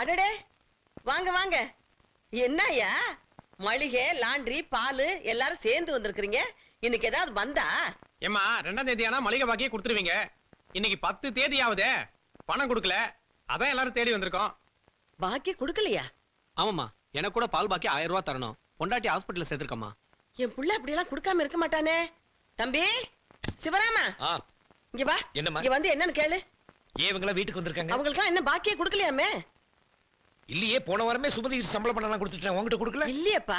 அடடே, வாங்க வாங்க. என்னய்யா, மளிகை, லாண்ட்ரி, பால் எல்லாரும் சேர்ந்து வந்திருக்கீங்க. இன்னைக்கு ஏதாவது வந்தா? ஏமா 2ஆம் தேதி ஆனா மளிகை பாக்கியே கொடுத்துருவீங்க. இன்னைக்கு 10 தேதி ஆகுதே, பணம் கொடுக்கல. அதான் எல்லாரும் தேடி வந்திருக்கோம். பாக்கி கொடுக்கலையா? ஆமாம்மா, எனக்கு கூட பால் பாக்கி 1000 ரூபாய் தரணும். பொண்டாட்டி ஹாஸ்பிட்டல்ல சேர்த்திருக்கம்மா. என் புள்ள அப்படியெல்லாம் கொடுக்காம இருக்க மாட்டானே. தம்பி சிவராமா, இங்க வா. இங்க வந்து என்னன்னு கேளு. ஏன் இவங்கள வீட்டுக்கு வந்திருக்காங்க? அவங்களுக்குலாம் என்ன பாக்கியே கொடுக்கலையாமே? இல்லையே, போன வாரமே சுமதி சம்பளம் பண்ணலாம் கொடுத்துட்டேன். உங்ககிட்ட கொடுக்கல? இல்லையப்பா.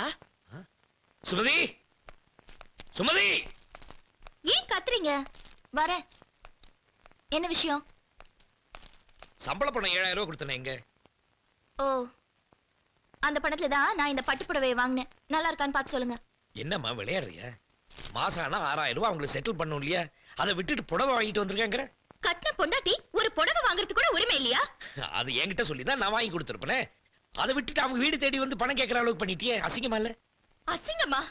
சுமதி, சுமதி, ஏன் கத்துறீங்க? வரேன். என்ன விஷயம்? சம்பள பணம் 7000 ரூபாய் கொடுத்தேன். எங்க? ஓ, அந்த பணத்துல தான் நான் இந்த பட்டு புடவையை வாங்கினேன். நல்லா இருக்கான்னு பார்த்து சொல்லுங்க. என்னம்மா விளையாடுறியா? மாசம் ஆனா 6000 ரூபாய் அவங்களுக்கு செட்டில் பண்ணும் இல்லையா? அதை விட்டுட்டு புடவை வாங்கிட்டு வந்திருக்கேங்கிற? கட்டின பொண்டாட்டி ஒரு புடவை வாங்குறதுக்கு கூட உரிமை இல்லையா? அது என்கிட்ட சொல்லிதான் நான் வாங்கி கொடுத்துருப்பேன். அதை விட்டுட்டு அவங்க வீடு தேடி வந்து பணம் கேட்கற அளவுக்கு பண்ணிட்டியே, அசிங்கமா இல்ல? அசிங்கமா?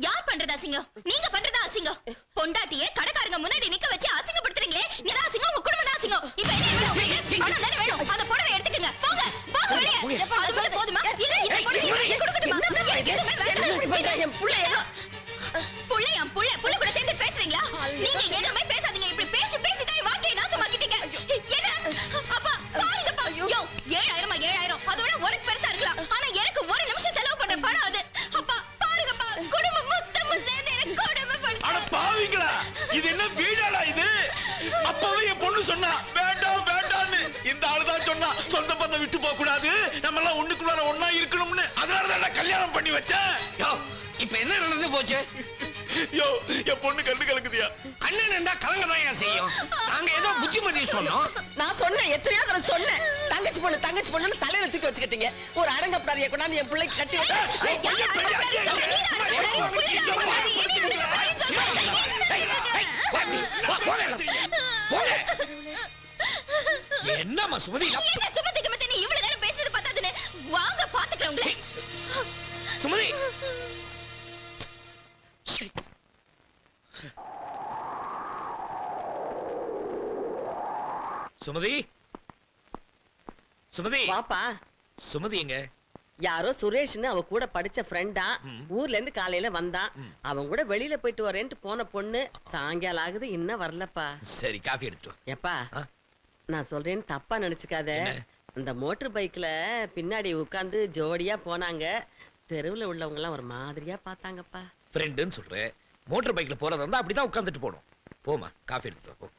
யார் பண்றது அசிங்கம்? நீங்க பண்றதா அசிங்கம். பொண்டாட்டியே கடைக்காரங்க முன்னாடி நிக்க வச்சு அசிங்கப்படுத்துறீங்களே, நீ தான் அசிங்கம், உங்க குடும்பம் தான் அசிங்கம். இப்போ என்ன வேணும்? பணம் தானே வேணும். அந்த புடவை எடுத்துக்கங்க. போங்க போங்க வெளியே. அது மட்டும் போதுமா? இல்ல இந்த புடவை கொடுக்கணுமா? எனக்கு எதுவுமே வேண்டாம். என் புள்ளைய புள்ளையா? புள்ள கூட சேர்ந்து பேசுறீங்களா? நீங்க எதுவுமே பேசாதீங்க. இப்படி பேசி பேசி தான் வாக்கியை நாசமாக்கிட்டீங்க. என்ன அப்பா பாருங்கப்பா. யோ 7000 அதோட உனக்கு பெருசா இருக்கலாம். ஆனா எனக்கு ஒரு நிமிஷம் செலவு பண்ற பணம் அது. அப்பா பாருங்கப்பா, குடும்பம் மொத்தமும் சேர்ந்து எனக்கு கொடுமைப்படுத்து. அட பாவிங்களா, இது என்ன வீடாடா இது? அப்பவே என் பொண்ணு சொன்னா வேண்டாம் வேண்டாம்னு. இந்த ஆளுதான் சொன்னா சொந்த பந்தம் விட்டு போக கூடாது, நம்ம எல்லாம் ஒண்ணுக்குள்ளார ஒண்ணா இருக்கணும்னு. அதனாலதான் நான் கல்யாணம் பண்ணி வச்சேன். இப்ப என்ன நடந்து போச்சு? யோ, என் பொண்ணு கண்ணு கலக்குதியா? அண்ணன் என்ன கலங்கதான் செய்யும். நாங்க ஏதோ புத்திமதி சொன்னோம். நான் சொன்னேன், எத்தனையோ தடவை சொன்னேன். தங்கச்சி பொண்ணு தலையில தூக்கி வச்சுக்கிட்டீங்க. ஒரு அடங்கப்படாரிய கொண்டாந்து என் பிள்ளைக்கு கட்டி என்னம்மா சுமதி? என்ன சுமதிக்கு மத்த நீ இவ்வளவு நேரம் பேசுறது பத்தாதுன்னு வாங்க பாத்துக்கிறேன் உங்களை. சுமதி, சுமதி, சுமதி வாப்பா. சுமதி எங்க? யாரோ சுரேஷ்னு அவ கூட படிச்ச ஃப்ரெண்டா, ஊர்ல இருந்து காலையில வந்தான். அவன் கூட வெளியில போயிட்டு வரேன்ட்டு போன பொண்ணு சாயங்காலம் ஆகுது, இன்னும் வரலப்பா. சரி, காஃபி எடுத்து. எப்பா, நான் சொல்றேன்னு தப்பா நினைச்சுக்காத. அந்த மோட்டர் பைக்ல பின்னாடி உட்கார்ந்து ஜோடியா போனாங்க. தெருவுல உள்ளவங்க எல்லாம் ஒரு மாதிரியா பார்த்தாங்கப்பா. ஃப்ரெண்டுன்னு சொல்றேன். மோட்டர் பைக்ல போறதா இருந்தா அப்படிதான் உட்கார்ந்துட்டு போணும். போமா, காஃபி எடுத்து போ.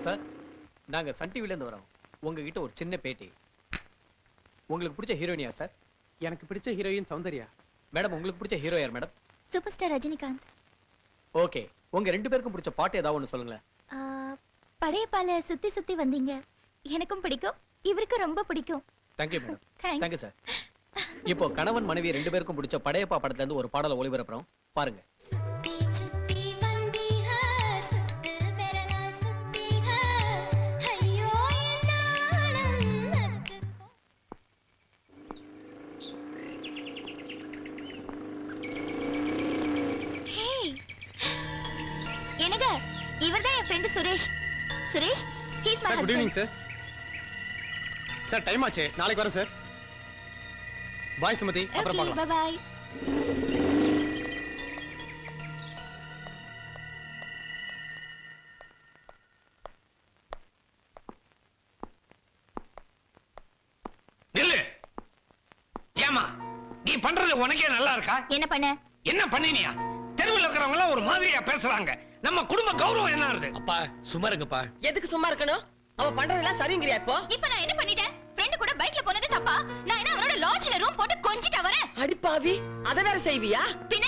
சார், நாங்க சன் டிவில இருந்து வரோம். உங்ககிட்ட ஒரு சின்ன பேட்டி. உங்களுக்கு பிடிச்ச ஹீரோயின் யார் சார்? எனக்கு பிடிச்ச ஹீரோயின் சௌந்தர்யா. மேடம், உங்களுக்கு பிடிச்ச ஹீரோ யார் madam? Super star Rajinikanth. Okay, உங்க 2 பேருக்கும் பிடிச்ச பாட்டு ஏதாவது ஒன்று சொல்லுங்களேன். பழைய பால சுத்தி சுத்தி வந்தீங்க. எனக்கும் பிடிக்கும், இவருக்கு ரொம்ப பிடிக்கும். Thank you madam. Thank you sir. இப்போ கணவன் மனைவி 2 பேருக்கும் பிடிச்ச படையப்பா படத்துல இருந்து ஒரு பாடலை ஒளிபரப்புறோம், பாருங்க. என்னங்க, இவர்தான் என் friend Suresh. Suresh, he is my husband. Good evening sir. Sir time ஆச்சு, நாளைக்கு வரேன் சார். பாய் சுமதி, அப்புறம் பார்க்கலாம். Bye bye. நில்லு. ஏமா நீ பண்றது உனக்கே நல்லா இருக்கா? என்ன பண்ண? என்ன பண்ணினியா? தெருவில் இருக்கிறவங்க எல்லாம் ஒரு மாதிரியா பேசுறாங்க. நம்ம குடும்ப கௌரவம் என்ன ஆகுது? அப்பா சும்மா இருங்கப்பா. எதுக்கு சும்மா இருக்கணும்? அவ பண்றதெல்லாம் சரிங்கறியா? இப்போ நான் என்ன பண்ணிட்டேன்? ஃப்ரெண்ட் கூட பைக்ல போனது தப்பா? நான் என்ன அவரோட லாட்ஜ்ல ரூம் போட்டு கொஞ்சிட்ட வரேன்? அடி பாவி, அத வேற செய்வியா? பின்ன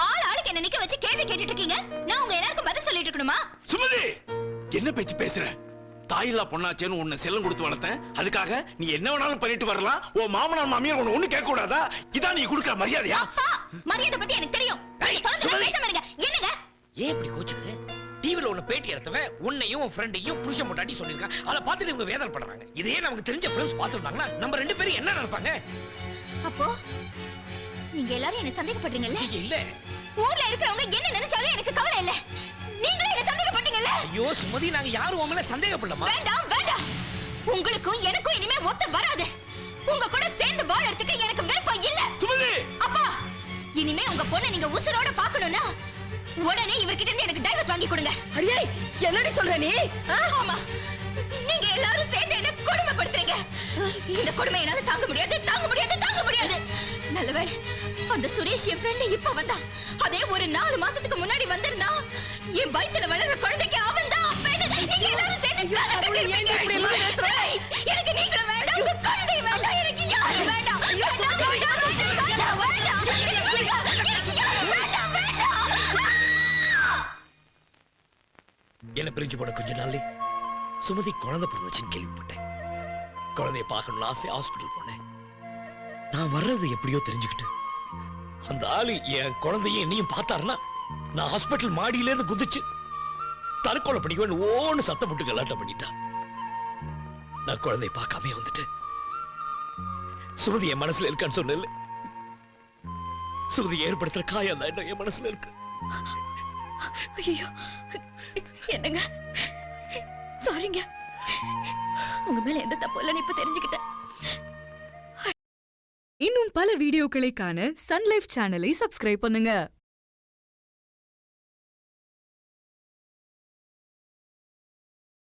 ஆளுக்கு என்ன நிக்க வச்சு கேள்வி கேட்டுட்டு இருக்கீங்க. நான் உங்க எல்லாருக்கும் பதில் சொல்லிட்டு இருக்கணுமா? சுமதி, என்ன பேச்சு பேசுற? தாயில்லா பொண்ணாச்சேன்னு உன்னை செல்லம் கொடுத்து வளர்த்தேன். அதுக்காக நீ என்ன வேணாலும் பண்ணிட்டு வரலாம். ஓ மாமனார் மாமியார் உன்னை ஒண்ணு கேட்க கூடாதா? இதான் நீ கொடுக்கிற மரியாதையா? மரியாதை பத்தி எனக்கு தெரியும். பேசாம இருங்க. என்னங்க ஏன் இப்படி கோச்சுக்கிற? டிவில உன்னை பேட்டி எடுத்தவன் உன்னையும் உன் ஃப்ரெண்டையும் புருஷன் முட்டாட்டி சொல்லியிருக்கான். அதை பார்த்துட்டு இவங்க வேதனை பண்றாங்க. இதையே நமக்கு தெரிஞ்ச ஃப்ரெண்ட்ஸ் பார்த்துருந்தாங்கன்னா நம்ம 2 பேரும் என்ன நினைப்பாங்க? அப்போ நீங்க எல்லாரும் என்ன சந்தேகப்படுறீங்கல்ல? இல்ல ஊர்ல இருக்கிறவங்க என்ன நினைச்சாலும் எனக்கு கவலை இல்ல. நீங்களே என்ன சந்தேகப்பட்டீங்கல்ல? ஐயோ சுமதி, நாங்க யாரும் உன் மேல சந்தேகப்படலாமா? வேண்டாம் வேண்டாம். உங்களுக்கும் எனக்கும் இனிமே ஒத்த வராது. உங்க கூட சேர்ந்து வாழறதுக்கு எனக்கு விருப்பம் இல்ல. சுமதி அப்பா, இனிமே உங்க பொண்ணை நீங்க உசுரோட பார்க்கணும்னா உடனே இவர்கிட்ட இருந்து எனக்கு டைவர்ஸ் வாங்கி கொடுங்க. அடியே என்னடி சொல்ற நீ? ஆமா, நீங்க எல்லாரும் சேர்ந்து என்ன கொடுமைப்படுத்துறீங்க. இந்த கொடுமை என்னால தாங்க முடியாது, தாங்க முடியாது, தாங்க முடியாது. நல்லவேளை அந்த சுரேஷ் என் ஃப்ரெண்ட் இப்ப வந்தா. அதே ஒரு 4 மாசத்துக்கு முன்னாடி வந்திருந்தா என் வயித்துல வளர்ற குழந்தைக்கு அவன் தான் அப்பேன்னு நீங்க எல்லாரும் சேர்ந்து ஏய், எனக்கு நீங்களும் வேண்டாம், உங்க குழந்தை வேண்டாம், எனக்கு யாரும் வேண்டாம். வேண்டாம், வேண்டாம், வேண்டாம், வேண்டாம். எனக்கு யாரும் வேண்டாம், வேண்டாம். என்ன பிரிஞ்சு போன கொஞ்ச நாள்ல சுமதி குழந்தை பிறந்துச்சுன்னு கேள்விப்பட்டேன். குழந்தைய பார்க்கணும்னு ஆசை ஹாஸ்பிட்டல் போனேன். நான் வர்றது எப்படியோ தெரிஞ்சுக்கிட்டு அந்த ஆளு என் குழந்தைய என்னையும் பார்த்தாருன்னா நான் ஹாஸ்பிட்டல் மாடியில இருந்து குதிச்சு தற்கொலை பண்ணிக்குவேன் ஓன்னு சத்தம் போட்டு கலாட்டம் பண்ணிட்டான். நான் குழந்தைய பார்க்காம வந்துட்டு சுமதி என் மனசுல இருக்கான்னு சொன்ன. சுமதி ஏற்படுத்துற காயம் தான் இன்னும் என் மனசுல இருக்கு. ஐயோ, என்னங்க, சாரிங்க. உங்க மேல எந்த தப்பு இல்லைன்னு இப்ப தெரிஞ்சுக்கிட்டேன். இன்னும் பல வீடியோக்களை காண சன் லைஃப் சேனலை சப்ஸ்கிரைப் பண்ணுங்க.